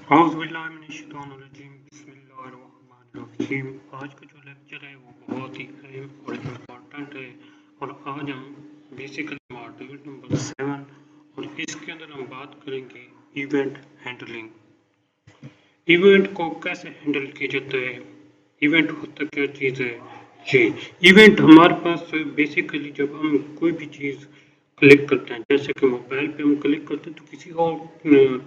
औज़ुबिल्लाहिमिनश्शैतानिर्रजीम बिस्मिल्लाहिर्रहमानिर्रहीम। आज का जो लेक्चर है वो बहुत ही अहम और इम्पोर्टेंट है और आज हम बेसिकली मॉड्यूल नंबर 7 और इसके अंदर हम बात करेंगे इवेंट हैंडलिंग। इवेंट को कैसे हैंडल किया जाता है, इवेंट होता क्या चीज़ है। जी, इवेंट हमारे पास बेसिकली जब हम कोई भी चीज़ क्लिक करते हैं, जैसे कि मोबाइल पे हम क्लिक करते हैं तो किसी और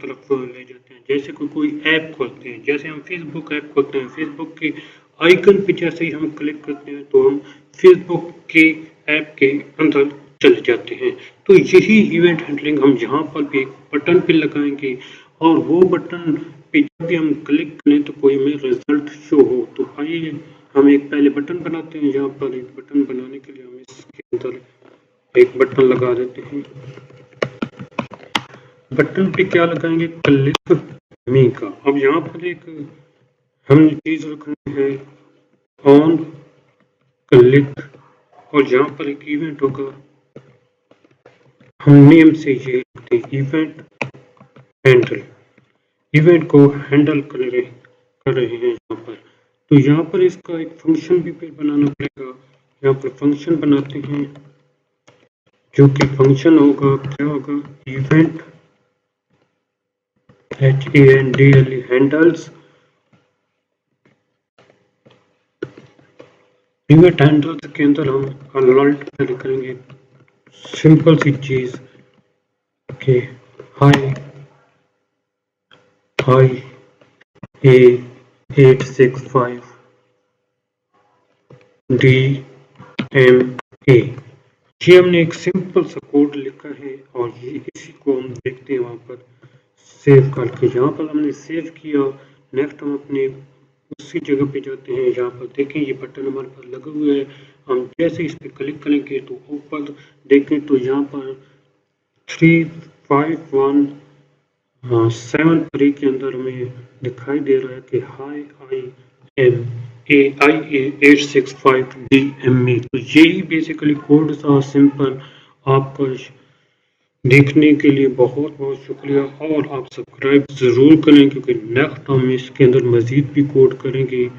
तरफ ले जाते हैं। जैसे कोई ऐप खोलते हैं, जैसे हम फेसबुक ऐप खोलते हैं, फेसबुक के आइकन पे जैसे ही हम क्लिक करते हैं तो हम फेसबुक के ऐप के अंदर चले जाते हैं। तो यही इवेंट हैंडलिंग हम यहाँ पर भी एक बटन पे लगाएंगे और वो बटन पे जब भी हम क्लिक करें तो कोई हमें रिजल्ट शो हो। तो आइए हम एक पहले बटन बनाते हैं। यहाँ पर एक बटन बनाने के लिए हम इसके अंदर एक बटन लगा देते हैं। बटन पे क्या लगाएंगे, क्लिक मी का। अब यहाँ पर एक हम चीज रखनी है ऑन क्लिक और यहाँ पर एक इवेंट होगा। हम नेम से ये लिखते हैं इवेंट हैंडल, इवेंट को हैंडल कर रहे हैं यहाँ पर। तो यहाँ पर इसका एक फंक्शन भी फिर बनाना पड़ेगा। यहाँ पर फंक्शन बनाते हैं, जो कि फंक्शन होगा क्या होगा, event HANDLE handles. Event handles के अंदर हम अलर्ट पहले करेंगे सिंपल सी चीज के हाई A865 DMA। ये हमने एक सिंपल सा कोड लिखा है और ये इसी को हम देखते हैं वहाँ पर सेव करके। यहाँ पर हमने सेव किया। नेक्स्ट हम अपने उसी जगह पे जाते हैं। यहाँ पर देखें ये बटन हमारे पास लगा हुआ है। हम जैसे इस पर क्लिक करेंगे तो ऊपर देखें तो यहाँ पर 3517 के अंदर हमें दिखाई दे रहा है कि IA865DMA। तो यही बेसिकली कोड था सिंपल। आपका देखने के लिए बहुत बहुत शुक्रिया और आप सब्सक्राइब ज़रूर करें, क्योंकि नेक्स्ट हम इसके अंदर मज़ीद भी कोड करेंगे।